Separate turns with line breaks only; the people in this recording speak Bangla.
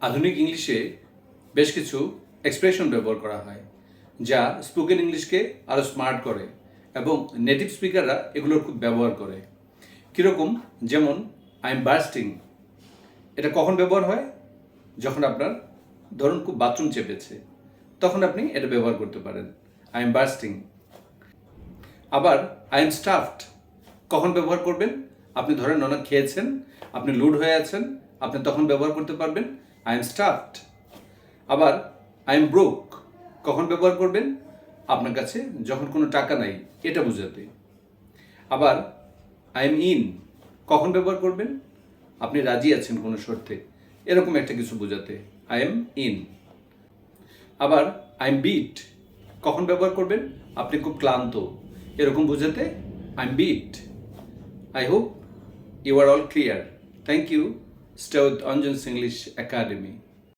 আধুনিক ইংলিশে বেশ কিছু এক্সপ্রেশন ব্যবহার করা হয় যা স্পোকেন ইংলিশকে আরও স্মার্ট করে এবং নেটিভ স্পিকাররা এগুলোর খুব ব্যবহার করে। কীরকম? যেমন আই এম বার্স্টিং। এটা কখন ব্যবহার হয়? যখন আপনার ধরুন খুব বাথরুম চেপেছে, তখন আপনি এটা ব্যবহার করতে পারেন, আই এম বার্স্টিং। আবার আই এম স্টাফড কখন ব্যবহার করবেন? আপনি ধরেন অনেক খেয়েছেন, আপনি লুড হয়ে আছেন, আপনি তখন ব্যবহার করতে পারবেন আই এম স্টাফড। আবার আই এম ব্রোক কখন ব্যবহার করবেন? আপনার কাছে যখন কোনো টাকা নাই এটা বোঝাতে। আবার আই এম ইন কখন ব্যবহার করবেন? আপনি রাজি আছেন কোনো শর্তে, এরকম একটা কিছু বোঝাতে, আই এম ইন। আবার আই এম বিট কখন ব্যবহার করবেন? আপনি খুব ক্লান্ত, এরকম বোঝাতে I am beat. I hope you are all clear. Thank you. Stay with Anjan's English Academy.